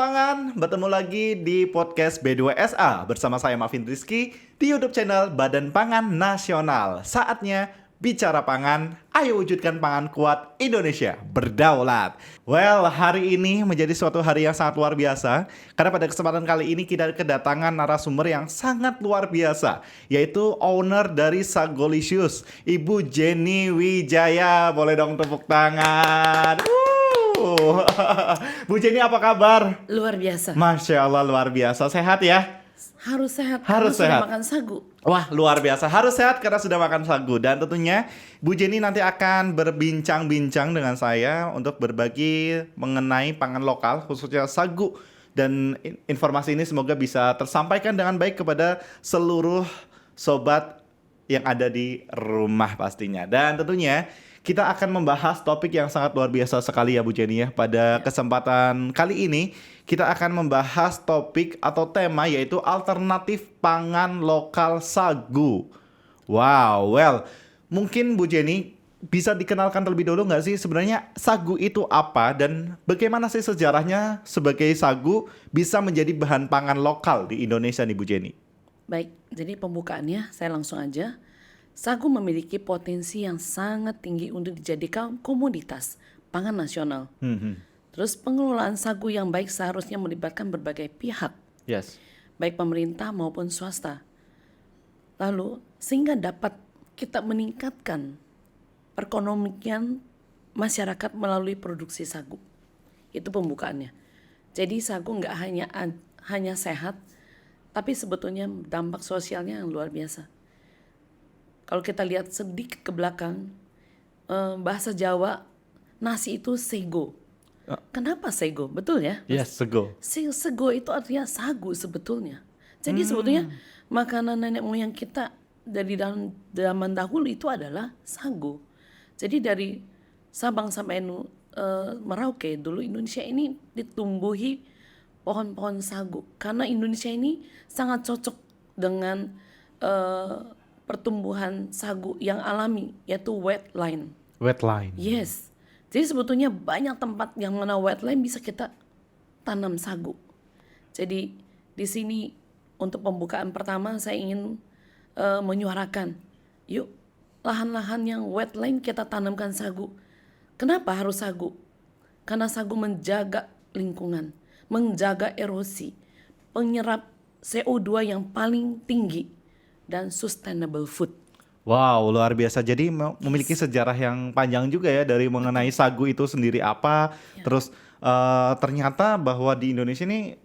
Pangan, bertemu lagi di podcast B2SA bersama saya Marvin Rizky di YouTube channel Badan Pangan Nasional. Saatnya bicara pangan, ayo wujudkan pangan kuat Indonesia berdaulat. Well, hari ini menjadi suatu hari yang sangat luar biasa karena pada kesempatan kali ini kita kedatangan narasumber yang sangat luar biasa, yaitu owner dari Sagolicious, Ibu Jenny Wijaya. Boleh dong tepuk tangan. Bu Jenny, apa kabar? Luar biasa. Masya Allah, luar biasa. Sehat ya? Harus sehat. Harus karena sehat. Sudah makan sagu. Wah, luar biasa. Harus sehat karena sudah makan sagu. Dan tentunya Bu Jenny nanti akan berbincang-bincang dengan saya untuk berbagi mengenai pangan lokal, khususnya sagu. Dan informasi ini semoga bisa tersampaikan dengan baik kepada seluruh sobat yang ada di rumah pastinya. Dan tentunya kita akan membahas topik yang sangat luar biasa sekali ya Bu Jenny ya. Pada kesempatan kali ini kita akan membahas topik atau tema yaitu alternatif pangan lokal sagu. Wow, well mungkin Bu Jenny bisa dikenalkan terlebih dulu nggak sih sebenarnya sagu itu apa dan bagaimana sih sejarahnya sebagai sagu bisa menjadi bahan pangan lokal di Indonesia nih Bu Jenny? Baik, jadi pembukaannya saya langsung aja. Sagu memiliki potensi yang sangat tinggi untuk dijadikan komoditas pangan nasional. Terus pengelolaan sagu yang baik seharusnya melibatkan berbagai pihak, Yes. baik pemerintah maupun swasta. Lalu sehingga dapat kita meningkatkan perekonomian masyarakat melalui produksi sagu. Itu pembukaannya. Jadi sagu nggak hanya sehat, tapi sebetulnya dampak sosialnya yang luar biasa. Kalau kita lihat sedikit ke belakang, bahasa Jawa, nasi itu sego. Kenapa sego? Betul ya? Yes, sego. Sego itu artinya sagu sebetulnya. Jadi sebetulnya makanan nenek moyang kita dari zaman dahulu itu adalah sagu. Jadi dari Sabang sampai Merauke, dulu Indonesia ini ditumbuhi pohon-pohon sagu. Karena Indonesia ini sangat cocok dengan pertumbuhan sagu yang alami, yaitu wetland. Wetline. Yes. Jadi sebetulnya banyak tempat yang mana wetland bisa kita tanam sagu. Jadi di sini untuk pembukaan pertama saya ingin menyuarakan, yuk lahan-lahan yang wetland kita tanamkan sagu. Kenapa harus sagu? Karena sagu menjaga lingkungan, menjaga erosi, penyerap CO2 yang paling tinggi, dan sustainable food. Wow, luar biasa. Jadi memiliki sejarah yang panjang juga ya dari mengenai sagu itu sendiri apa. Terus ternyata bahwa di Indonesia ini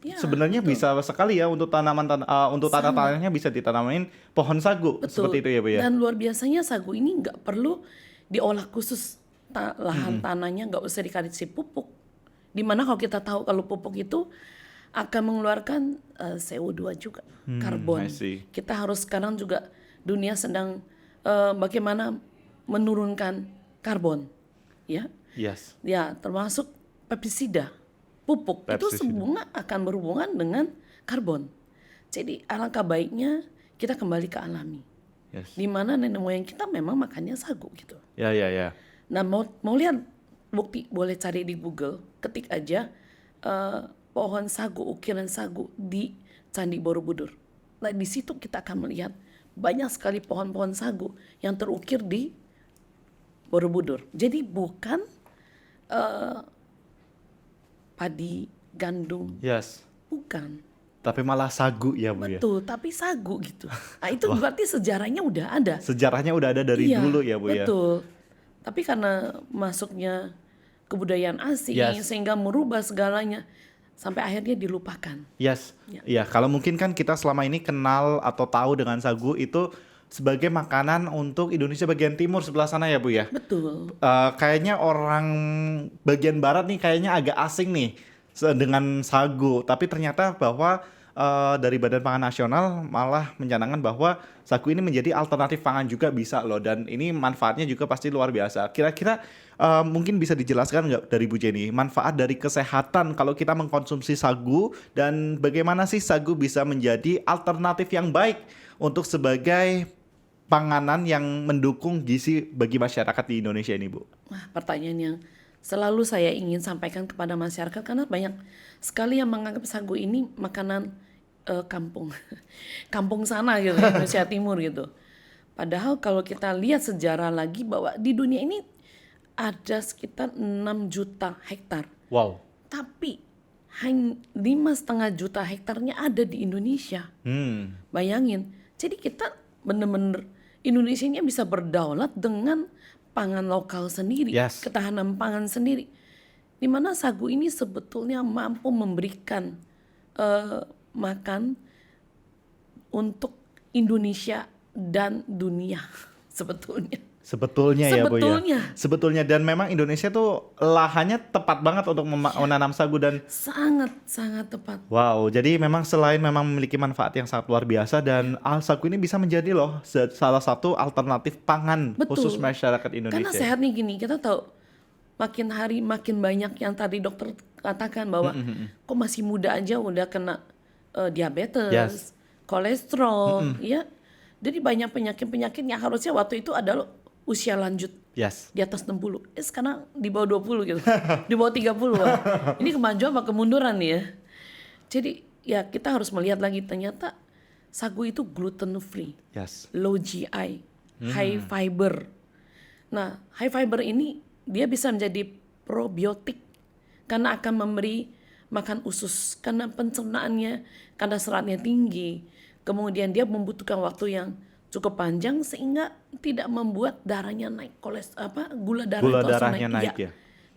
sebenarnya bisa sekali ya untuk untuk tanah tanahnya bisa ditanamin pohon sagu. Betul. Seperti itu ya Bu ya. Dan luar biasanya sagu ini nggak perlu diolah khusus lahan tanahnya, nggak usah dikasih pupuk. Dimana kalau kita tahu kalau pupuk itu akan mengeluarkan CO2 juga, karbon. I see. Kita harus sekarang juga dunia sedang bagaimana menurunkan karbon, ya. Yes. Ya, termasuk pestisida, pupuk itu semua akan berhubungan dengan karbon. Jadi alangkah baiknya kita kembali ke alami. Yes. Di mana nenek moyang kita memang makannya sagu gitu. Ya. Nah, mau lihat bukti boleh cari di Google, ketik aja pohon sagu, ukiran sagu di Candi Borobudur. Nah, di situ kita akan melihat banyak sekali pohon-pohon sagu yang terukir di Borobudur. Jadi bukan padi, gandum, Yes. bukan. Tapi malah sagu ya Bu ya. Betul, tapi sagu gitu. Nah, itu berarti sejarahnya udah ada. Sejarahnya udah ada dari dulu ya Bu ya. Betul. Tapi karena masuknya kebudayaan asing sehingga merubah segalanya sampai akhirnya dilupakan. Yes. Ya, kalau mungkin kan kita selama ini kenal atau tahu dengan sagu itu sebagai makanan untuk Indonesia bagian timur sebelah sana ya Bu ya. Betul. Kayaknya orang bagian barat nih kayaknya agak asing nih dengan sagu. Tapi ternyata bahwa dari Badan Pangan Nasional malah mencanangkan bahwa sagu ini menjadi alternatif pangan juga bisa loh. Dan ini manfaatnya juga pasti luar biasa. Kira-kira mungkin bisa dijelaskan nggak dari Bu Jenny manfaat dari kesehatan kalau kita mengkonsumsi sagu dan bagaimana sih sagu bisa menjadi alternatif yang baik untuk sebagai panganan yang mendukung gizi bagi masyarakat di Indonesia ini Bu? Wah, pertanyaan yang selalu saya ingin sampaikan kepada masyarakat karena banyak sekali yang menganggap sagu ini makanan kampung, kampung sana gitu, Indonesia Timur gitu. Padahal kalau kita lihat sejarah lagi bahwa di dunia ini ada sekitar 6 juta hektar, Wow. tapi hanya 5,5 juta hektarnya ada di Indonesia. Bayangin, jadi kita bener-bener Indonesia ini bisa berdaulat dengan pangan lokal sendiri, Yes. ketahanan pangan sendiri. Di mana sagu ini sebetulnya mampu memberikan makan untuk Indonesia dan dunia sebetulnya. Sebetulnya ya Bu ya. Sebetulnya. Sebetulnya, dan memang Indonesia tuh lahannya tepat banget untuk menanam sagu dan Sangat tepat. wow, jadi memang selain memang memiliki manfaat yang sangat luar biasa dan sagu ini bisa menjadi loh salah satu alternatif pangan Betul. khusus masyarakat Karena Indonesia. sehat nih gini, kita tahu makin hari makin banyak yang tadi dokter katakan bahwa kok masih muda aja udah kena diabetes, Yes. kolesterol, ya. Jadi banyak penyakit-penyakit yang harusnya waktu itu adalah usia lanjut Yes. di atas 60. Sekarang di bawah 20 gitu. Di bawah 30. Wah. Ini kemajuan apa kemunduran nih ya. Jadi ya kita harus melihat lagi ternyata sagu itu gluten free, Yes. low GI, high fiber. Nah, high fiber ini dia bisa menjadi probiotik karena akan memberi makan usus karena pencernaannya, karena seratnya tinggi. Kemudian dia membutuhkan waktu yang cukup panjang sehingga tidak membuat darahnya naik, gula Gula itu langsung darahnya naik Iya. ya.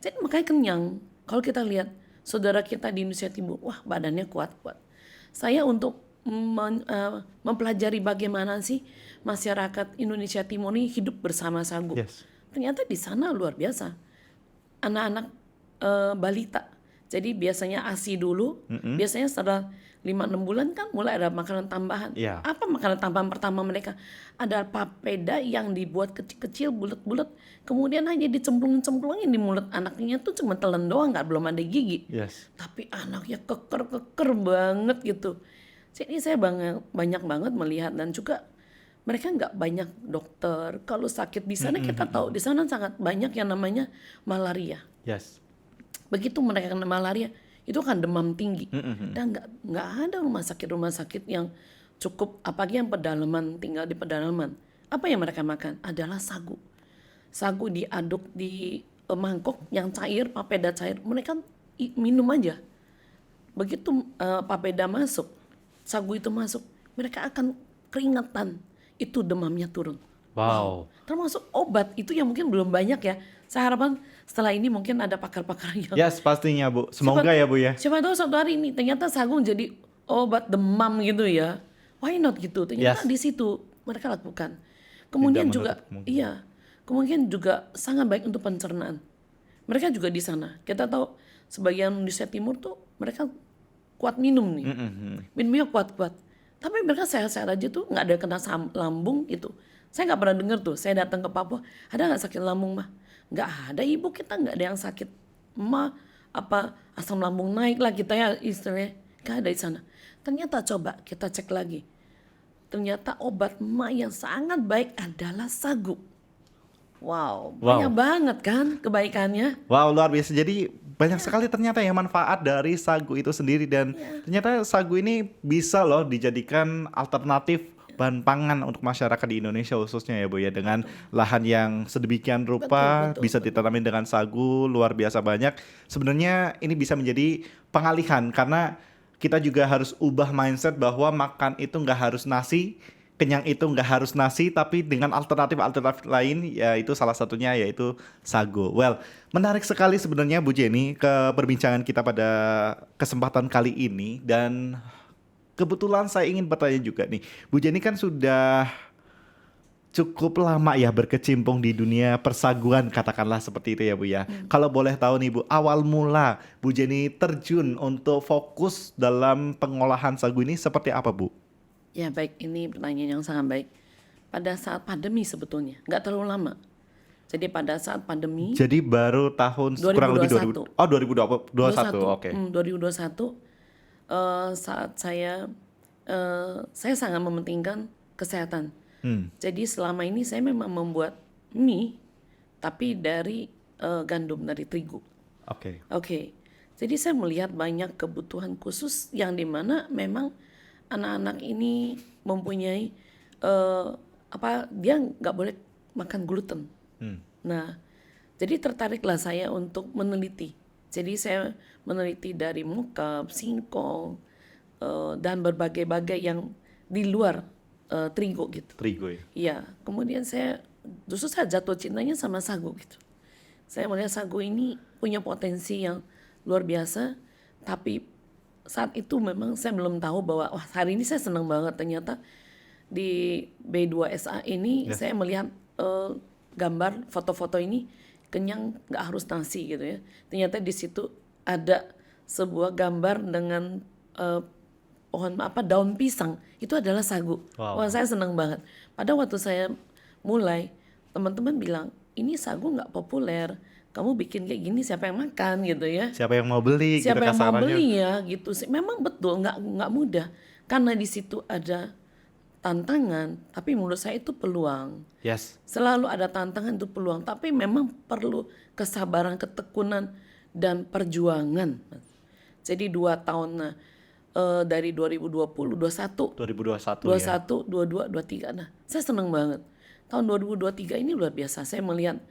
Jadi makanya kenyang. Kalau kita lihat saudara kita di Indonesia Timur, wah badannya kuat-kuat. Saya untuk mempelajari bagaimana sih masyarakat Indonesia Timur ini hidup bersama sagu. Yes. Ternyata di sana luar biasa. Anak-anak balita. Jadi biasanya ASI dulu, biasanya setelah 5-6 bulan kan mulai ada makanan tambahan. Iya. Apa makanan tambahan pertama mereka? Ada papeda yang dibuat kecil-kecil, bulat-bulat, kemudian hanya dicemplung-cemplungin di mulut anaknya tuh cuma telan doang, nggak belum ada gigi. Yes. Tapi anaknya keker banget gitu. Jadi saya banyak banget melihat dan juga mereka nggak banyak dokter. Kalau sakit di sana kita tahu di sana sangat banyak yang namanya malaria. Yes. Begitu mereka kena malaria itu kan demam tinggi dan nggak ada rumah sakit yang cukup, apalagi yang pedalaman, tinggal di pedalaman. Apa yang mereka makan adalah sagu diaduk di mangkok yang cair, papeda cair, mereka minum aja. Begitu papeda masuk, sagu itu masuk, mereka akan keringetan, itu demamnya turun. Wow. Termasuk obat itu yang mungkin belum banyak ya. Saya harapkan setelah ini mungkin ada pakar-pakar yang Yes, pastinya Bu. Semoga ya Bu ya. siapa tahu suatu hari ini ternyata sagu jadi obat demam gitu ya. Why not gitu? Ternyata Yes. di situ mereka lakukan. Kemudian Tidak juga menutup kemungkinan. iya, kemudian juga sangat baik untuk pencernaan. Mereka juga di sana. Kita tahu sebagian Indonesia Timur tuh mereka kuat minum nih. Minumnya kuat-kuat. Tapi mereka sehat-sehat aja tuh, nggak ada kena lambung gitu. Saya nggak pernah dengar tuh. Saya datang ke Papua, ada nggak sakit lambung mah? Nggak ada, ibu kita nggak ada yang sakit mah apa asam lambung naik lah kita ya istilahnya, nggak ada di sana. Ternyata coba kita cek lagi. Ternyata obat mah yang sangat baik adalah sagu. Wow, banyak banget kan kebaikannya. Wow, luar biasa. Jadi banyak sekali ternyata ya manfaat dari sagu itu sendiri dan ternyata sagu ini bisa loh dijadikan alternatif bahan pangan untuk masyarakat di Indonesia khususnya ya Bu ya, dengan lahan yang sedemikian rupa Betul. bisa ditanamin dengan sagu luar biasa banyak. Sebenarnya ini bisa menjadi pengalihan karena kita juga harus ubah mindset bahwa makan itu nggak harus nasi, kenyang itu nggak harus nasi, tapi dengan alternatif-alternatif lain, yaitu salah satunya yaitu sagu. Well, menarik sekali sebenarnya Bu Jenny ke perbincangan kita pada kesempatan kali ini dan kebetulan saya ingin bertanya juga nih, Bu Jenny kan sudah cukup lama ya berkecimpung di dunia persaguan, katakanlah seperti itu ya Bu ya. Kalau boleh tahu nih Bu, awal mula Bu Jenny terjun untuk fokus dalam pengolahan sagu ini seperti apa Bu? Ya baik, ini pertanyaan yang sangat baik. Pada saat pandemi sebetulnya, nggak terlalu lama. Jadi pada saat pandemi, Jadi baru tahun kurang lebih 2000, 2021, oke. 2021 saat saya sangat mementingkan kesehatan. Jadi selama ini saya memang membuat mie, tapi dari gandum, dari terigu. Oke. Oke, jadi saya melihat banyak kebutuhan khusus yang dimana memang anak-anak ini mempunyai dia nggak boleh makan gluten. Nah, jadi tertariklah saya untuk meneliti. Jadi saya meneliti dari mokap, singkong, dan berbagai-bagai yang di luar terigu gitu. Terigu ya. Iya, kemudian saya jatuh cintanya sama sagu gitu. Saya melihat sagu ini punya potensi yang luar biasa, tapi saat itu memang saya belum tahu bahwa wah, hari ini saya senang banget ternyata di B2SA ini saya melihat gambar foto-foto ini kenyang nggak harus nasi gitu ya. Ternyata di situ ada sebuah gambar dengan daun pisang, itu adalah sagu. Wow. Wah, saya senang banget. Pada waktu saya mulai, teman-teman bilang, ini sagu nggak populer, kamu bikin kayak gini siapa yang makan gitu ya. Siapa yang mau beli? Siapa gitu yang mau kasarannya. beli ya gitu sih. Memang betul nggak mudah, karena di situ ada tantangan, tapi menurut saya itu peluang. Yes. Selalu ada tantangan, itu peluang, tapi memang perlu kesabaran, ketekunan, dan perjuangan. Jadi 2 tahun dari 2020, 21, 2021 ya. 21, 22, 23. Nah, saya senang banget. Tahun 2023 ini luar biasa. Saya melihat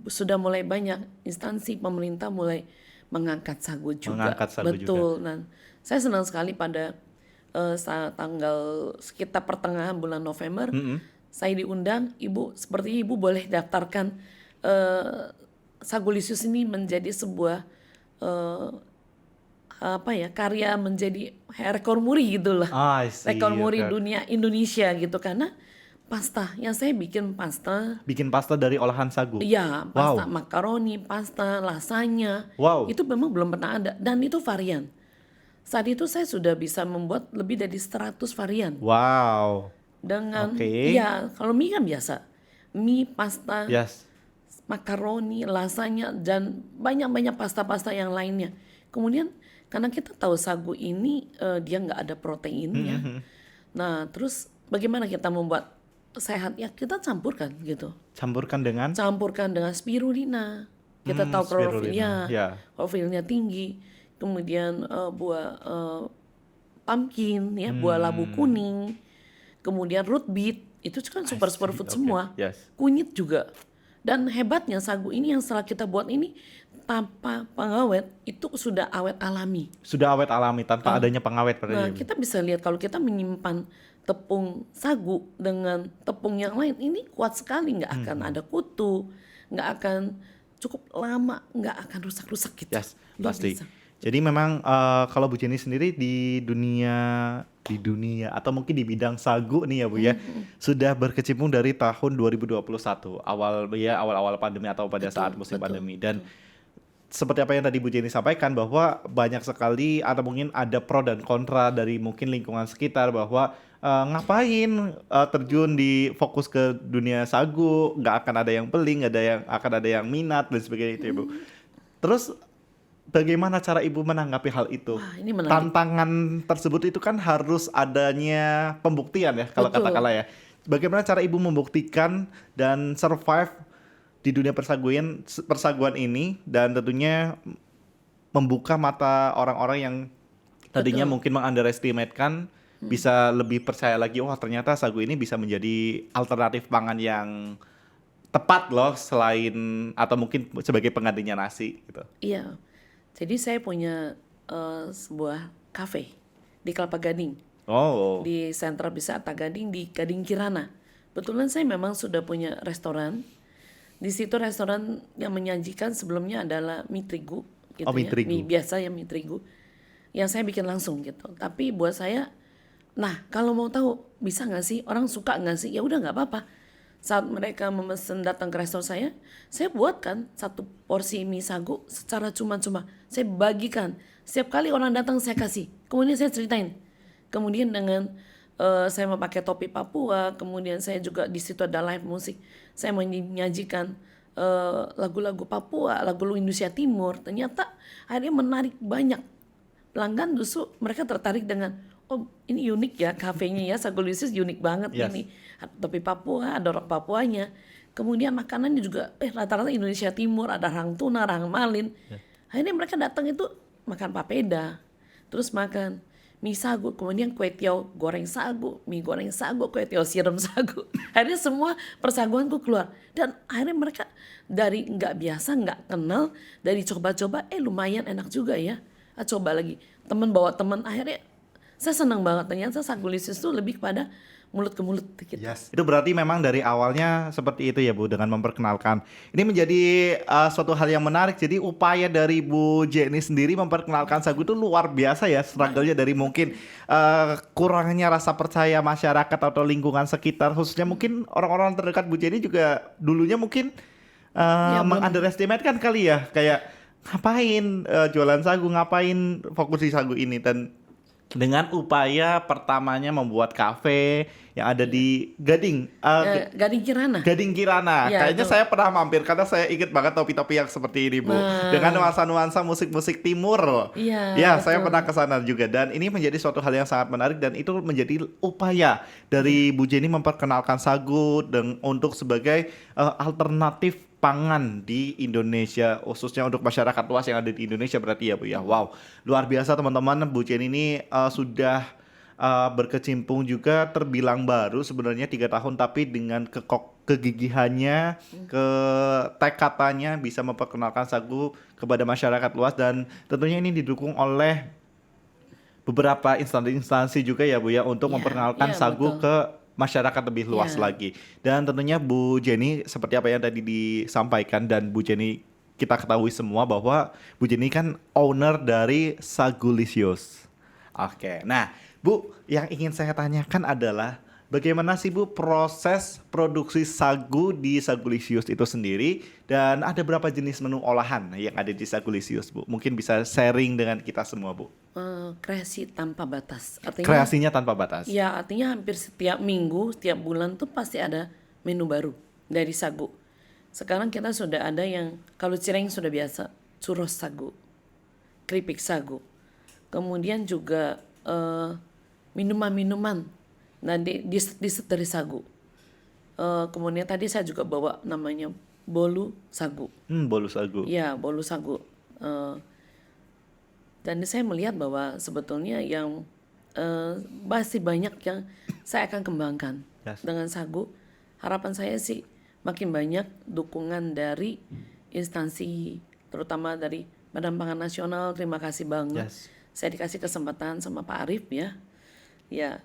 sudah mulai banyak instansi pemerintah mulai mengangkat sagu juga. Mengangkat sagu Betul. Dan saya senang sekali pada saat tanggal sekitar pertengahan bulan November, saya diundang, Ibu, seperti Ibu boleh daftarkan Sagulisius ini menjadi sebuah karya, menjadi rekor muri gitu lah. I see. Rekor muri Okay. dunia Indonesia gitu, karena pasta yang saya bikin pasta. Bikin pasta dari olahan sagu. Iya, pasta Wow. makaroni, pasta, lasanya. Wow. Itu memang belum pernah ada, dan itu varian. Saat itu saya sudah bisa membuat lebih dari 100 varian. Wow. Dengan Oke. ya, kalau mie kan biasa. Mie, pasta, Yes. makaroni, lasanya, dan banyak-banyak pasta-pasta yang lainnya. Kemudian karena kita tahu sagu ini dia nggak ada proteinnya. Nah, terus bagaimana kita membuat sehat? Ya kita campurkan gitu. Campurkan dengan Campurkan dengan spirulina. Kita tahu spirulina, ya. klorofilnya tinggi. Kemudian buah pumpkin, ya, buah labu kuning. Kemudian root beet, itu kan superfood Okay. semua. Yes. Kunyit juga. Dan hebatnya sagu ini yang setelah kita buat ini tanpa pengawet, itu sudah awet alami. Sudah awet alami tanpa adanya pengawet pada Nah, diri. kita bisa lihat kalau kita menyimpan tepung sagu dengan tepung yang lain, ini kuat sekali, nggak akan ada kutu, nggak akan cukup lama, nggak akan rusak-rusak gitu. Yes, Luar pasti. biasa. Jadi memang kalau Bu Jenny sendiri di dunia atau mungkin di bidang sagu nih ya Bu ya, sudah berkecimpung dari tahun 2021 awal-awal pandemi atau pada saat musim pandemi. Dan seperti apa yang tadi Bu Jenny sampaikan, bahwa banyak sekali atau mungkin ada pro dan kontra dari mungkin lingkungan sekitar, bahwa ngapain terjun di fokus ke dunia sagu, nggak akan ada yang beli, akan ada yang minat dan sebagainya itu ya Bu. Terus bagaimana cara Ibu menanggapi hal itu? Wah, ini menarik. Tantangan tersebut itu kan harus adanya pembuktian ya, kalau Betul. katakanlah ya. Bagaimana cara Ibu membuktikan dan survive di dunia persaguan ini, dan tentunya membuka mata orang-orang yang tadinya mungkin meng-underestimate-kan, bisa lebih percaya lagi, wah ternyata sagu ini bisa menjadi alternatif pangan yang tepat loh, selain atau mungkin sebagai penggantinya nasi gitu. Iya, jadi saya punya sebuah kafe di Kelapa Gading, Oh, di Sentra Wisata Gading, di Gading Kirana. Betulan saya memang sudah punya restoran. Di situ restoran yang menyajikan sebelumnya adalah mie terigu gitu Oh, mie ya. terigu. Mie biasa ya, mie terigu. Yang saya bikin langsung gitu. Tapi buat saya, nah kalau mau tahu bisa nggak sih, orang suka nggak sih, ya udah nggak apa-apa. Saat mereka memesan datang ke restoran saya buatkan 1 porsi mie sagu secara cuma-cuma. Saya bagikan. Setiap kali orang datang saya kasih. Kemudian saya ceritain. Kemudian dengan saya memakai topi Papua, kemudian saya juga di situ ada live musik. Saya menyajikan lagu-lagu Papua, lagu-lagu Indonesia Timur. Ternyata akhirnya menarik banyak pelanggan. Justru mereka tertarik dengan, oh ini unik ya kafenya ya, Sagulisius unik banget Yes. ini. Topi Papua, ada rock Papuanya. Kemudian makanannya juga rata-rata Indonesia Timur, ada rahang tuna, rahang malin. Akhirnya mereka datang itu makan papeda, terus makan mie sagu, kemudian kue tiaw goreng sagu, mie goreng sagu, kue tiaw siram sagu. Akhirnya semua persaguanku keluar. Dan akhirnya mereka dari nggak biasa, nggak kenal, dari coba-coba, lumayan enak juga ya. Coba lagi, temen bawa temen, akhirnya saya senang banget. Ternyata Sagulisius itu lebih kepada mulut ke mulut gitu. Yes. Itu berarti memang dari awalnya seperti itu ya Bu, dengan memperkenalkan. Ini menjadi suatu hal yang menarik. Jadi upaya dari Bu Jenny sendiri memperkenalkan sagu itu luar biasa ya. Struggle-nya dari mungkin kurangnya rasa percaya masyarakat atau lingkungan sekitar. Khususnya mungkin orang-orang terdekat Bu Jenny juga dulunya mungkin meng-underestimate kan kali ya. Kayak ngapain jualan sagu, ngapain fokus di sagu ini. Dan dengan upaya pertamanya membuat kafe yang ada di Gading, Gading Kirana. Gading Kirana. Ya, Kayaknya itu. saya pernah mampir karena saya ingat banget topi-topi yang seperti ini Bu, dengan nuansa-nuansa musik-musik timur. Iya, Ya, saya betul. pernah ke sana juga dan ini menjadi suatu hal yang sangat menarik dan itu menjadi upaya dari Bu Jenny memperkenalkan sagu dan untuk sebagai alternatif pangan di Indonesia, khususnya untuk masyarakat luas yang ada di Indonesia berarti ya Bu ya. Wow, luar biasa teman-teman. Bu Jenny ini sudah berkecimpung juga, terbilang baru sebenarnya 3 tahun, tapi dengan kegigihannya, ketekatannya bisa memperkenalkan sagu kepada masyarakat luas dan tentunya ini didukung oleh beberapa instansi juga ya Bu ya untuk Iya, memperkenalkan iya, sagu betul. ke masyarakat lebih luas Iya. lagi. Dan tentunya Bu Jenny seperti apa yang tadi disampaikan dan Bu Jenny kita ketahui semua bahwa Bu Jenny kan owner dari Sagulisius. Oke. Nah, Bu, yang ingin saya tanyakan adalah bagaimana sih Bu proses produksi sagu di Sagulisius itu sendiri dan ada berapa jenis menu olahan yang ada di Sagulisius Bu? Mungkin bisa sharing dengan kita semua Bu. Kreasi tanpa batas. Artinya Kreasinya tanpa batas. ya, artinya hampir setiap minggu, setiap bulan tuh pasti ada menu baru dari sagu. Sekarang kita sudah ada yang, kalau Cireng sudah biasa, churros sagu, keripik sagu. Kemudian juga minuman-minuman dari sagu. Kemudian tadi saya juga bawa namanya bolu sagu. Bolu sagu. Ya, bolu sagu. Dan saya melihat bahwa sebetulnya yang masih banyak yang saya akan kembangkan Yes. dengan sagu. Harapan saya sih makin banyak dukungan dari instansi, terutama dari Badan Pangan Nasional. Terima kasih banget. Yes. Saya dikasih kesempatan sama Pak Arief ya. Ya,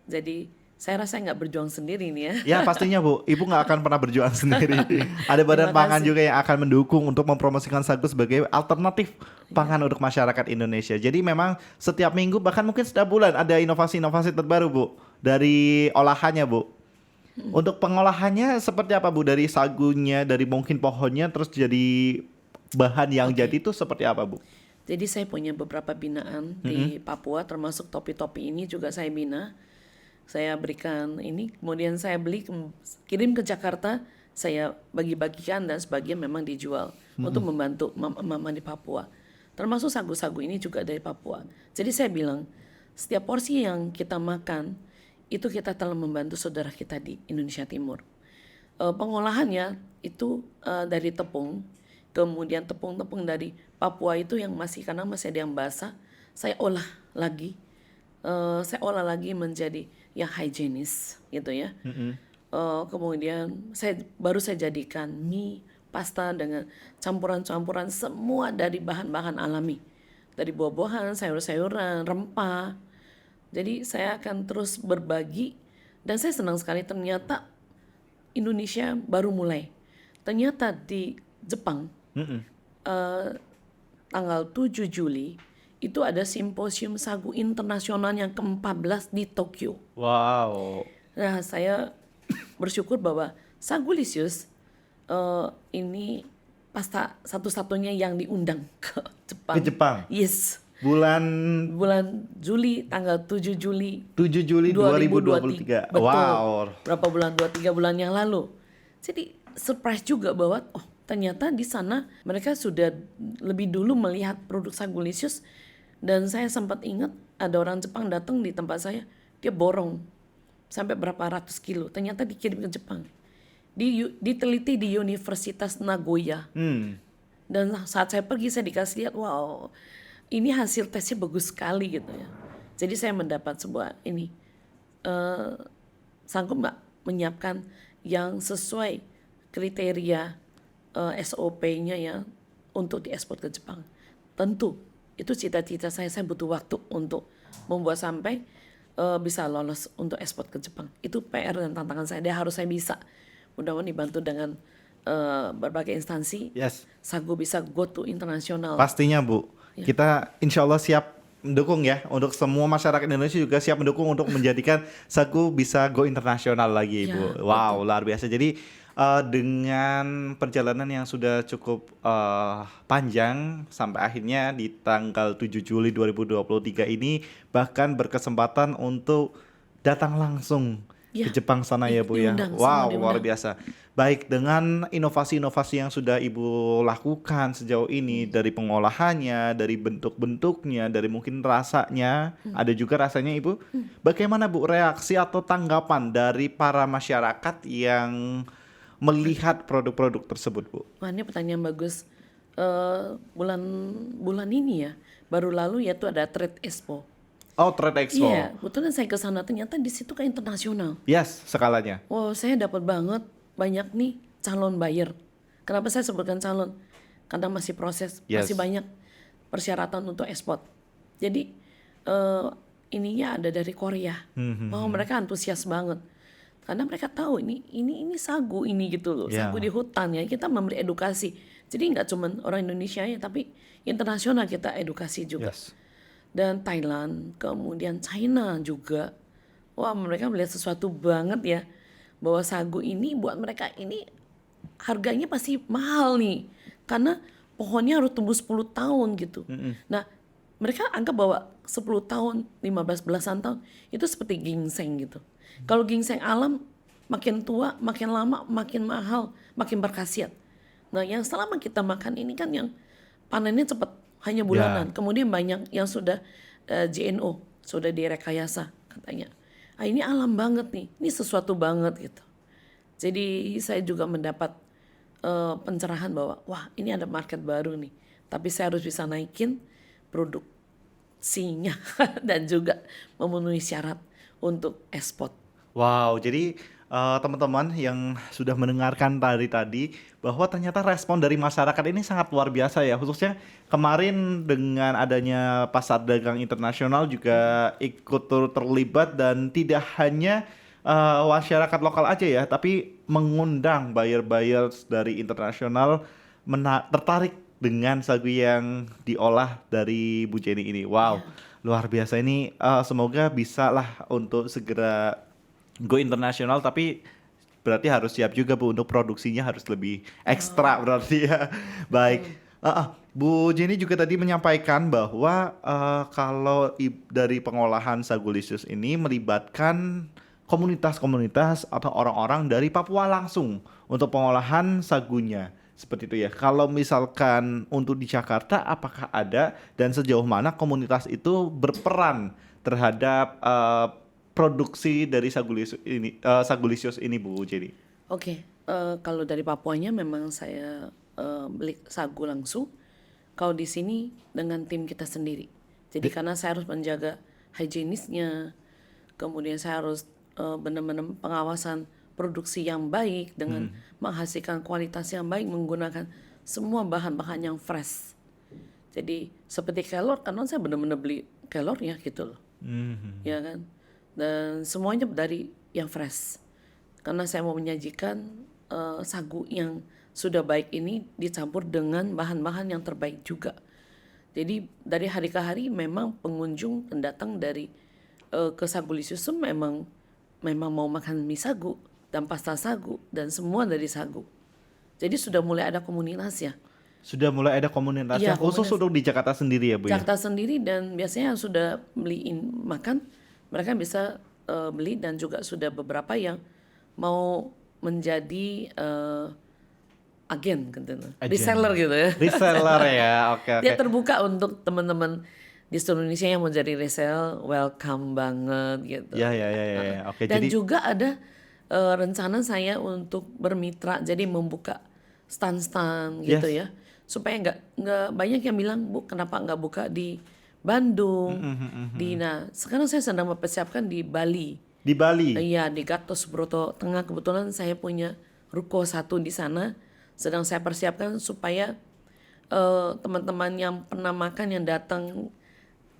jadi saya rasa nggak berjuang sendiri nih ya. Ya pastinya Bu, Ibu nggak akan pernah berjuang sendiri. Ada Badan Terima Pangan kasih. juga yang akan mendukung untuk mempromosikan sagu sebagai alternatif pangan untuk masyarakat Indonesia. Jadi memang setiap minggu bahkan mungkin setiap bulan ada inovasi-inovasi terbaru Bu dari olahannya Bu. Untuk pengolahannya seperti apa Bu? Dari sagunya, dari mungkin pohonnya terus jadi bahan yang jadi itu seperti apa Bu? Jadi saya punya beberapa binaan di Papua, termasuk topi-topi ini juga saya bina. Saya berikan ini, kemudian saya beli, kirim ke Jakarta, saya bagi-bagikan dan sebagian memang dijual untuk membantu mama di Papua. Termasuk sagu-sagu ini juga dari Papua. Jadi saya bilang, setiap porsi yang kita makan, itu kita telah membantu saudara kita di Indonesia Timur. Pengolahannya itu dari tepung, kemudian tepung-tepung dari Papua itu yang masih, karena masih ada yang basah, saya olah lagi. Saya olah lagi menjadi yang higienis gitu ya. Kemudian saya jadikan mie, pasta dengan campuran-campuran semua dari bahan-bahan alami. Dari buah-buahan, sayur-sayuran, rempah. Jadi saya akan terus berbagi dan saya senang sekali ternyata Indonesia baru mulai. Ternyata di Jepang tanggal 7 Juli itu ada simposium sagu internasional yang ke-14 di Tokyo. Wow. Nah, saya bersyukur bahwa Sagulisius ini pasta satu-satunya yang diundang ke Jepang. Ke Jepang? Yes. Bulan Juli, tanggal 7 Juli 7 Juli 2023. Betul. Wow. Berapa bulan, 2-3 bulan yang lalu. Jadi surprise juga bahwa ternyata di sana mereka sudah lebih dulu melihat produk Sagulisius. Dan saya sempat ingat ada orang Jepang datang di tempat saya, dia borong sampai berapa ratus kilo, ternyata dikirim ke Jepang. diteliti di Universitas Nagoya. Dan saat saya pergi saya dikasih lihat, wow, ini hasil tesnya bagus sekali gitu ya. Jadi saya mendapat sebuah ini sanggup nggak menyiapkan yang sesuai kriteria SOP-nya ya untuk diekspor ke Jepang. Tentu itu cita-cita saya butuh waktu untuk membuat sampai bisa lolos untuk ekspor ke Jepang. Itu PR dan tantangan saya. Dia harus saya bisa. Mudah-mudahan dibantu dengan berbagai instansi. Yes. Sagu bisa go to internasional. Pastinya Bu, kita insya Allah siap mendukung ya, untuk semua masyarakat Indonesia juga siap mendukung untuk menjadikan sagu bisa go internasional lagi Ya, Bu. Wow, luar biasa. Jadi dengan perjalanan yang sudah cukup panjang sampai akhirnya di tanggal 7 Juli 2023 ini bahkan berkesempatan untuk datang langsung ke Jepang sana ya Bu ya. Diundang, Wow, semua luar diundang. biasa. Baik, dengan inovasi-inovasi yang sudah Ibu lakukan sejauh ini, dari pengolahannya, dari bentuk-bentuknya, dari mungkin rasanya, ada juga rasanya Ibu. Bagaimana Bu reaksi atau tanggapan dari para masyarakat yang melihat produk-produk tersebut Bu? Wah, ini pertanyaan bagus. Bulan ini ya, baru lalu yaitu ada Trade Expo. Oh, Trade Expo. Iya, kebetulan saya ke sana ternyata di situ kan internasional. Yes, skalanya. Wow, saya dapat banget banyak nih calon buyer. Kenapa saya sebutkan calon? Karena masih proses, masih banyak persyaratan untuk ekspor. Jadi ininya ada dari Korea. Wow, mereka antusias banget. Karena mereka tahu ini sagu ini gitu loh, sagu di hutan ya. Kita memberi edukasi. Jadi nggak cuma orang Indonesia ya, tapi internasional kita edukasi juga. Yes. Dan Thailand, kemudian China juga. Wah, mereka melihat sesuatu banget ya, bahwa sagu ini buat mereka ini harganya pasti mahal nih. Karena pohonnya harus tumbuh 10 tahun gitu. Nah, mereka anggap bahwa 10 tahun, 15 belasan tahun, itu seperti ginseng gitu. Kalau ginseng alam, makin tua, makin lama, makin mahal, makin berkhasiat. Nah, yang selama kita makan ini kan yang panennya cepat, hanya bulanan. Kemudian banyak yang sudah GNO, sudah direkayasa katanya. Ini alam banget nih, ini sesuatu banget gitu. Jadi saya juga mendapat pencerahan bahwa wah ini ada market baru nih. Tapi saya harus bisa naikin produksinya dan juga memenuhi syarat untuk ekspor. Wow, jadi teman-teman yang sudah mendengarkan tadi bahwa ternyata respon dari masyarakat ini sangat luar biasa ya, khususnya kemarin dengan adanya pasar dagang internasional juga ikut turut terlibat dan tidak hanya masyarakat lokal aja ya, tapi mengundang buyer-buyer dari internasional tertarik dengan sagu yang diolah dari Bu Jenny ini. Wow, luar biasa ini. Semoga bisa lah untuk segera go internasional, tapi berarti harus siap juga Bu untuk produksinya harus lebih ekstra berarti ya. Baik. Bu Jenny juga tadi menyampaikan bahwa kalau dari pengolahan sagu lisius ini melibatkan komunitas-komunitas atau orang-orang dari Papua langsung untuk pengolahan sagunya. Seperti itu ya. Kalau misalkan untuk di Jakarta apakah ada dan sejauh mana komunitas itu berperan terhadap produksi dari sagu lisius ini Bu Jenny? Oke, kalau dari Papuanya memang saya beli sagu langsung. Kalau di sini dengan tim kita sendiri. Jadi karena saya harus menjaga higienisnya, kemudian saya harus benar-benar pengawasan produksi yang baik dengan menghasilkan kualitas yang baik menggunakan semua bahan-bahan yang fresh. Jadi seperti kelor, karena saya benar-benar beli kelornya gitu loh, ya kan. Dan semuanya dari yang fresh. Karena saya mau menyajikan sagu yang sudah baik ini dicampur dengan bahan-bahan yang terbaik juga. Jadi dari hari ke hari memang pengunjung pendatang dari ke Sagu Lisius memang mau makan mie sagu dan pasta sagu dan semua dari sagu. Jadi sudah mulai ada komunitas ya. Sudah mulai ada komunitas yang khusus untuk di Jakarta sendiri ya Bu ya? Jakarta sendiri, dan biasanya yang sudah beliin makan mereka bisa beli, dan juga sudah beberapa yang mau menjadi agen gitu, reseller gitu ya. Reseller ya, oke. Dia terbuka untuk teman-teman di seluruh Indonesia yang mau jadi resell, welcome banget gitu. Ya. Oke, Dan jadi juga ada rencana saya untuk bermitra, jadi membuka stand-stand gitu Yes. ya, supaya nggak banyak yang bilang, Bu, kenapa nggak buka di Bandung, nah sekarang saya sedang mempersiapkan di Bali. Di Bali. Iya, di Gatot Subroto Tengah, kebetulan saya punya ruko satu di sana, sedang saya persiapkan supaya teman-teman yang pernah makan yang datang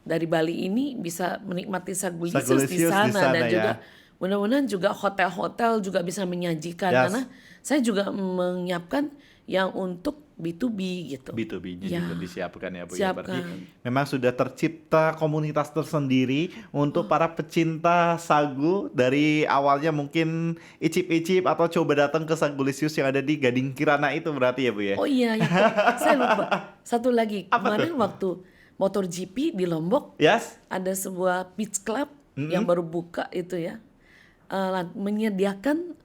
dari Bali ini bisa menikmati sagu Sagu lisus di lisius di sana, sana dan ya. juga mudah-mudahan juga hotel-hotel juga bisa menyajikan, Yes. karena saya juga menyiapkan yang untuk B2B gitu. B2B-nya Ya, juga disiapkan ya Bu ya. Berarti siapkan. memang sudah tercipta komunitas tersendiri untuk para pecinta sagu, dari awalnya mungkin icip-icip atau coba datang ke Sagulisius yang ada di Gading Kirana itu berarti ya Bu ya. Oh iya, itu saya lupa. Satu lagi, Apa kemarin waktu MotoGP di Lombok, Yes. ada sebuah beach club yang baru buka itu ya, menyediakan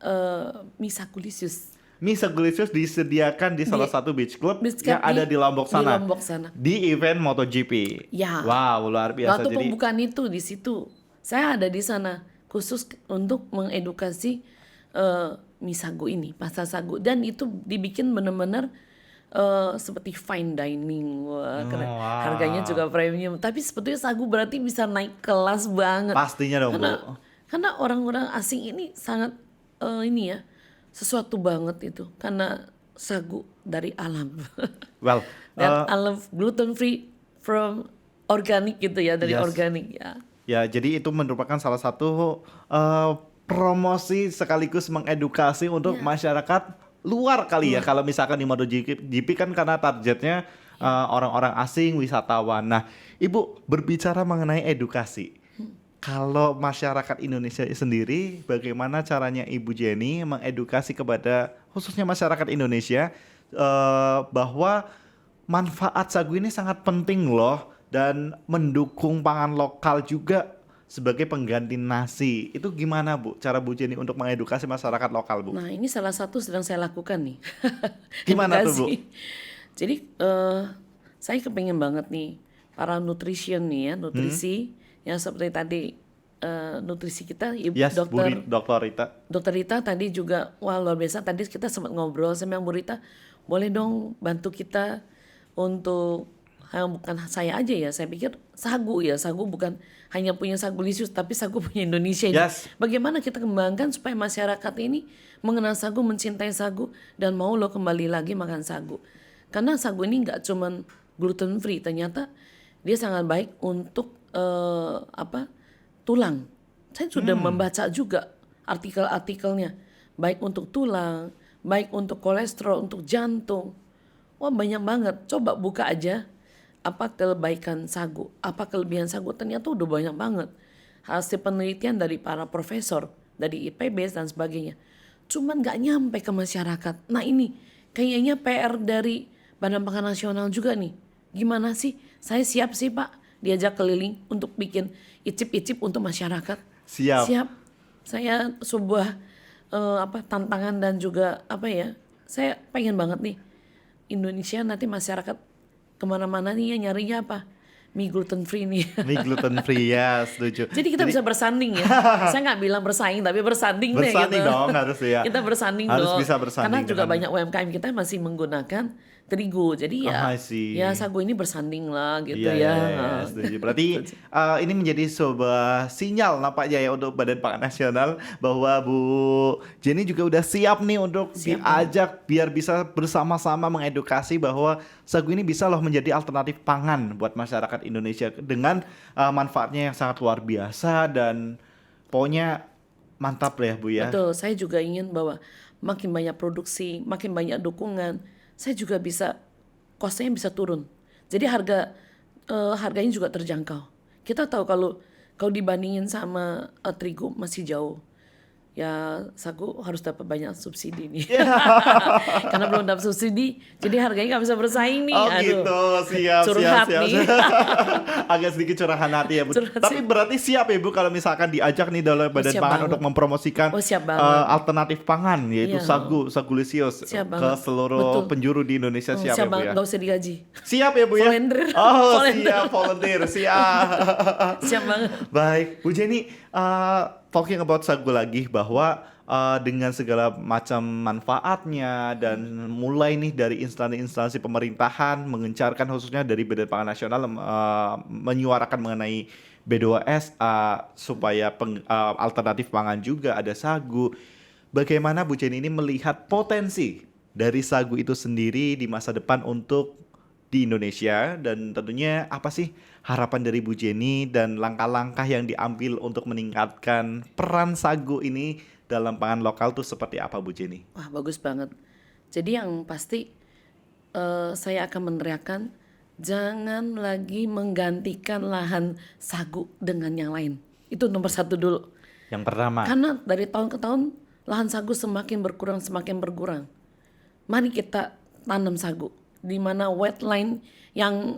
mie sakulisius Mie Sagulisius disediakan di salah satu beach club yang ada di Lombok di sana. Lombok sana. Di event MotoGP. Ya. Wow, luar biasa. Waktu Jadi pembukaan itu di situ, saya ada di sana khusus untuk mengedukasi mie sagu ini, pasta sagu, dan itu dibikin benar-benar seperti fine dining. Wah, keren. wow. Harganya juga premium. Tapi sebetulnya sagu berarti bisa naik kelas banget. pastinya dong Bu. Karena orang-orang asing ini sangat ini ya, sesuatu banget itu, karena sagu dari alam. Well, Dan alam gluten free from organik gitu ya, dari Yes. organik ya. ya, jadi itu merupakan salah satu promosi sekaligus mengedukasi untuk masyarakat luar kali ya. Kalau misalkan di MotoGP kan karena targetnya orang-orang asing, wisatawan. Nah, Ibu berbicara mengenai edukasi. Kalau masyarakat Indonesia sendiri, bagaimana caranya Ibu Jenny mengedukasi kepada khususnya masyarakat Indonesia bahwa manfaat sagu ini sangat penting loh, dan mendukung pangan lokal juga sebagai pengganti nasi. Itu gimana Bu, cara Bu Jenny untuk mengedukasi masyarakat lokal Bu? Nah, ini salah satu sedang saya lakukan nih. Gimana tuh, Bu? Edukasi. Jadi saya kepengen banget nih para nutrition nih ya, nutrisi yang seperti tadi nutrisi kita, Ibu Yes, dokter Dokter Rita. Dokter Rita tadi juga, wah luar biasa. Tadi kita sempat ngobrol, saya bilang, Bu Rita, boleh dong bantu kita untuk, bukan saya aja ya, saya pikir sagu ya, sagu bukan hanya punya sagu lisius, tapi sagu punya Indonesia ini. Yes. Bagaimana kita kembangkan supaya masyarakat ini mengenal sagu, mencintai sagu, dan mau lo kembali lagi makan sagu. Karena sagu ini nggak cuman gluten free, ternyata dia sangat baik untuk tulang. Saya sudah membaca juga artikel-artikelnya, baik untuk tulang, baik untuk kolesterol, untuk jantung. Wah, banyak banget. Coba buka aja apa kebaikan sagu, apa kelebihan sagu, ternyata udah banyak banget. Hasil penelitian dari para profesor, dari IPB dan sebagainya. Cuman nggak nyampe ke masyarakat. Nah ini kayaknya PR dari Badan Pangan Nasional juga nih. Gimana sih? Saya siap sih Pak diajak keliling untuk bikin icip-icip untuk masyarakat. Siap. Siap. Saya sebuah tantangan, dan juga saya pengen banget nih Indonesia nanti masyarakat kemana-mana nih ya nyarinya apa? Mie gluten free nih. Mie gluten free ya, setuju. Jadi kita bisa bersanding ya. Saya nggak bilang bersaing, tapi bersanding deh Bersanding gitu. dong, harus ya. Kita bersanding Harus dong. bisa bersanding Karena juga dengan- banyak UMKM kita masih menggunakan terigu. Jadi ya, I see. ya sagu ini bersanding lah gitu Iya, ya. iya, setuju. Berarti ini menjadi sebuah sinyal nampaknya ya untuk Badan Pangan Nasional bahwa Bu Jenny juga udah siap nih untuk diajak biar bisa bersama-sama mengedukasi bahwa sagu ini bisa loh menjadi alternatif pangan buat masyarakat Indonesia dengan manfaatnya yang sangat luar biasa, dan pokoknya mantap lah ya Bu ya. Betul, saya juga ingin bahwa makin banyak produksi, makin banyak dukungan, saya juga bisa, costnya bisa turun. Jadi harganya juga terjangkau. Kita tahu kalau dibandingin sama terigu masih jauh. Ya sagu harus dapat banyak subsidi nih. Karena belum dapat subsidi, jadi harganya nggak bisa bersaing nih. Oh Aduh. gitu, siap, Curhat siap, nih. Agak sedikit curahan hati ya Bu. Curhat Tapi berarti siap ya Bu kalau misalkan diajak nih dalam Badan siap Pangan banget. untuk mempromosikan Oh, siap banget. alternatif pangan, yaitu Iya. sagu lisius Siap ke banget. seluruh Betul. penjuru di Indonesia. Siap ya Bu banget, ya? nggak usah digaji. Siap ya Bu ya? Volunteer. Oh Volunteer. siap, volunteer, siap. Siap banget. Baik, Bu Jenny, talking about sagu lagi, bahwa dengan segala macam manfaatnya dan mulai nih dari instansi-instansi pemerintahan mengencarkan khususnya dari Badan Pangan Nasional menyuarakan mengenai B2SA supaya alternatif pangan juga ada sagu. Bagaimana Bu Jenny ini melihat potensi dari sagu itu sendiri di masa depan untuk di Indonesia, dan tentunya apa sih harapan dari Bu Jenny dan langkah-langkah yang diambil untuk meningkatkan peran sagu ini dalam pangan lokal tuh seperti apa Bu Jenny? Wah, bagus banget. Jadi yang pasti saya akan meneriakkan jangan lagi menggantikan lahan sagu dengan yang lain. Itu nomor satu dulu. Yang pertama, Karena dari tahun ke tahun lahan sagu semakin berkurang, semakin berkurang. Mari kita tanam sagu. Di mana wetline yang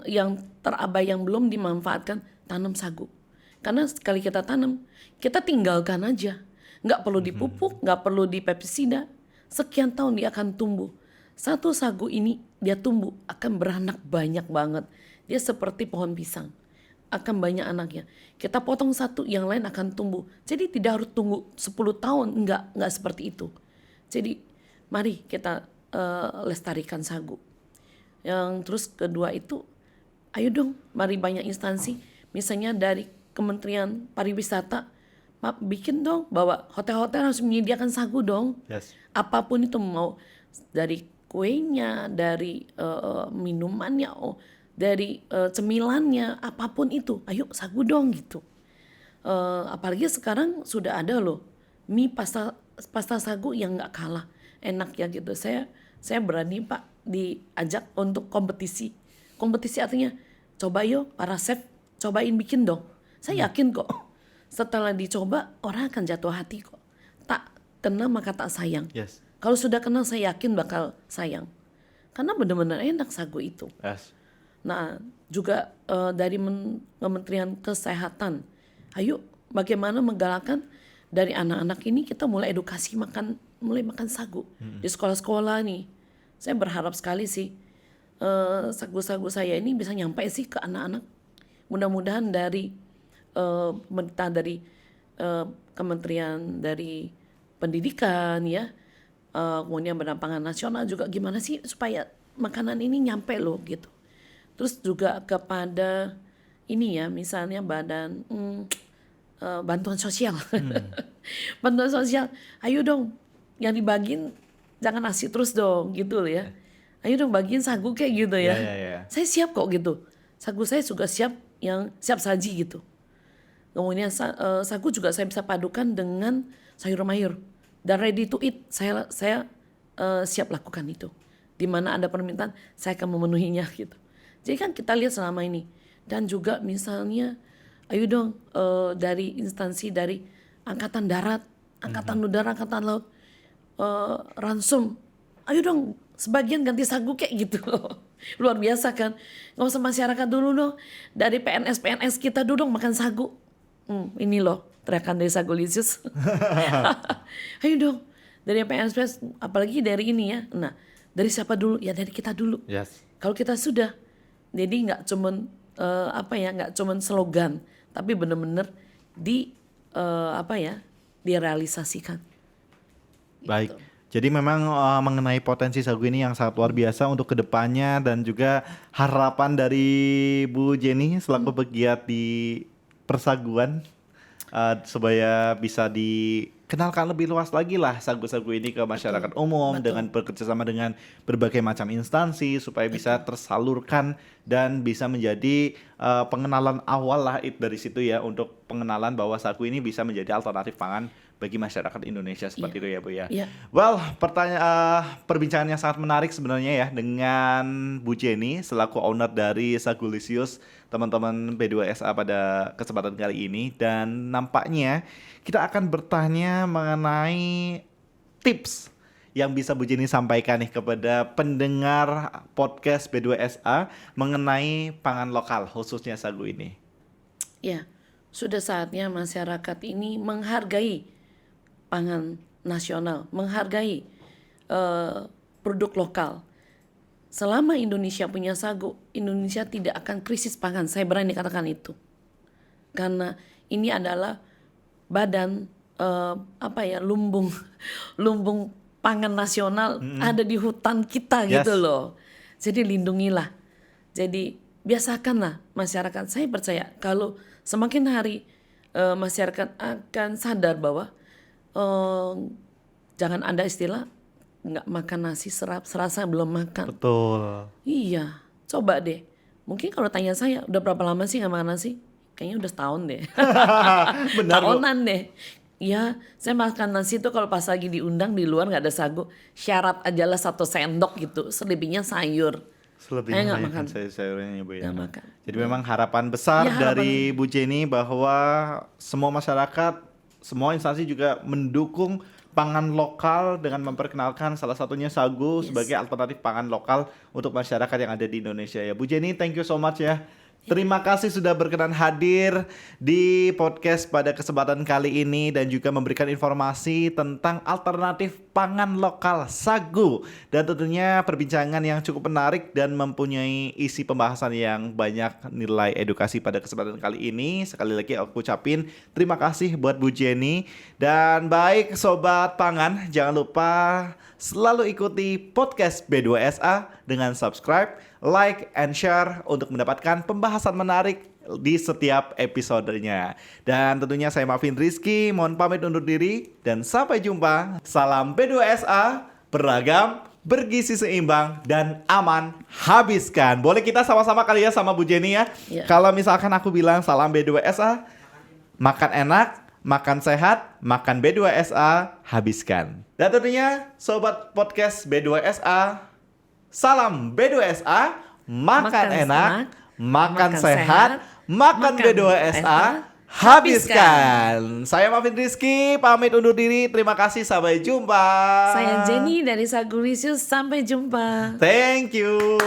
terabai yang belum dimanfaatkan, tanam sagu. Karena sekali kita tanam, kita tinggalkan aja. Nggak perlu dipupuk, nggak perlu dipestisida. Sekian tahun dia akan tumbuh. Satu sagu ini dia tumbuh akan beranak banyak banget. Dia seperti pohon pisang, akan banyak anaknya. Kita potong satu, yang lain akan tumbuh. Jadi tidak harus tunggu 10 tahun, enggak seperti itu. Jadi mari kita lestarikan sagu. Yang terus kedua itu, ayo dong, mari banyak instansi, misalnya dari Kementerian Pariwisata, bikin dong bahwa hotel-hotel harus menyediakan sagu dong. yes. Apapun itu, mau dari kuenya, dari minumannya, dari cemilannya, apapun itu, ayo sagu dong gitu. Apalagi sekarang sudah ada loh mie pasta sagu yang nggak kalah enak ya gitu. Saya berani Pak diajak untuk kompetisi. Kompetisi artinya coba yuk para chef cobain bikin dong. Saya yakin kok setelah dicoba orang akan jatuh hati kok. Tak kena maka tak sayang. Yes. Kalau sudah kenal saya yakin bakal sayang. Karena benar-benar enak sagu itu. Yes. Nah, juga dari Kementerian Kesehatan, ayo bagaimana menggalakkan dari anak-anak ini kita mulai edukasi mulai makan sagu di sekolah-sekolah nih. Saya berharap sekali sih sagu-sagu saya ini bisa nyampe sih ke anak-anak. Mudah-mudahan dari pemerintah, dari Kementerian dari Pendidikan ya, kemudian Badan Pangan Nasional juga gimana sih supaya makanan ini nyampe loh gitu. Terus juga kepada ini ya, misalnya badan bantuan sosial. Bantuan sosial, ayo dong yang dibagiin jangan nasi terus dong gitu loh ya. Ayo dong bagiin sagu kayak gitu ya. Ya. Saya siap kok gitu. Sagu saya juga siap, yang siap saji gitu. Kemudian sagu juga saya bisa padukan dengan sayur mayur. Dan ready to eat, saya siap lakukan itu. Di mana ada permintaan, saya akan memenuhinya gitu. Jadi kan kita lihat selama ini. Dan juga misalnya, ayo dong dari instansi dari Angkatan Darat, Angkatan Udara, Angkatan Laut, ransum, ayo dong sebagian ganti sagu kayak gitu loh. Luar biasa kan. Nggak usah masyarakat dulu dong. Dari PNS kita dulu dong makan sagu. Ini loh teriakan dari Sagulisius. Ayo dong dari PNS, apalagi dari ini ya. Nah, dari siapa dulu? Ya dari kita dulu. Yes. Kalau kita sudah, jadi nggak cuman nggak cuman slogan, tapi benar-benar direalisasikan. Baik. Gitu. Jadi memang mengenai potensi sagu ini yang sangat luar biasa untuk kedepannya, dan juga harapan dari Bu Jenny selaku pegiat di persaguan supaya bisa dikenalkan lebih luas lagi lah sagu-sagu ini ke masyarakat umum. Betul. Dengan bekerjasama dengan berbagai macam instansi supaya bisa tersalurkan dan bisa menjadi pengenalan awal lah dari situ ya, untuk pengenalan bahwa sagu ini bisa menjadi alternatif pangan bagi masyarakat Indonesia seperti itu ya Bu ya. Iya. Well, perbincangan yang sangat menarik sebenarnya ya dengan Bu Jenny selaku owner dari Sagulisius, teman-teman B2SA pada kesempatan kali ini. Dan nampaknya kita akan bertanya mengenai tips yang bisa Bu Jenny sampaikan nih kepada pendengar podcast B2SA mengenai pangan lokal khususnya sagu ini. Ya, sudah saatnya masyarakat ini menghargai pangan nasional, menghargai produk lokal. Selama Indonesia punya sagu, Indonesia tidak akan krisis pangan. Saya berani katakan itu. Karena ini adalah badan apa ya, lumbung lumbung pangan nasional ada di hutan kita Yes. gitu loh. Jadi lindungilah. Jadi biasakanlah masyarakat. Saya percaya kalau semakin hari masyarakat akan sadar bahwa jangan ada istilah nggak makan nasi serasa belum makan. Betul. Iya, coba deh. Mungkin kalau tanya saya, udah berapa lama sih nggak makan nasi? Kayaknya udah setahun deh. Benar, Bu. Tahunan deh. Ya, saya makan nasi tuh kalau pas lagi diundang di luar nggak ada sagu, syarat ajalah 1 sendok gitu, selebihnya sayur. Selebihnya Saya nggak banyak makan. kan sayur-sayurnya Bu ya. Nggak makan. Jadi memang harapan besar Ya, harapan- dari Bu Jenny bahwa semua masyarakat, semua instansi juga mendukung pangan lokal dengan memperkenalkan salah satunya sagu sebagai alternatif pangan lokal untuk masyarakat yang ada di Indonesia ya. Bu Jenny, thank you so much ya. Terima kasih sudah berkenan hadir di podcast pada kesempatan kali ini dan juga memberikan informasi tentang alternatif pangan lokal sagu. Dan tentunya perbincangan yang cukup menarik dan mempunyai isi pembahasan yang banyak nilai edukasi pada kesempatan kali ini. Sekali lagi aku ucapin terima kasih buat Bu Jenny. Dan baik Sobat Pangan, jangan lupa selalu ikuti podcast B2SA dengan subscribe, like, and share untuk mendapatkan pembahasan menarik di setiap episodenya. Dan tentunya saya Marvin Rizky, mohon pamit undur diri dan sampai jumpa. Salam B2SA, beragam, bergizi seimbang, dan aman habiskan. Boleh kita sama-sama kali ya sama Bu Jenny ya? Iya. Kalau misalkan aku bilang salam B2SA, makan enak, makan sehat, makan B2SA, habiskan. Dan tentunya Sobat Podcast B2SA, salam B2SA, makan enak, makan sehat, makan B2SA, habiskan. Saya Marvin Rizky, pamit undur diri. Terima kasih, sampai jumpa. Saya Jenny dari Sagurisius, sampai jumpa. Thank you.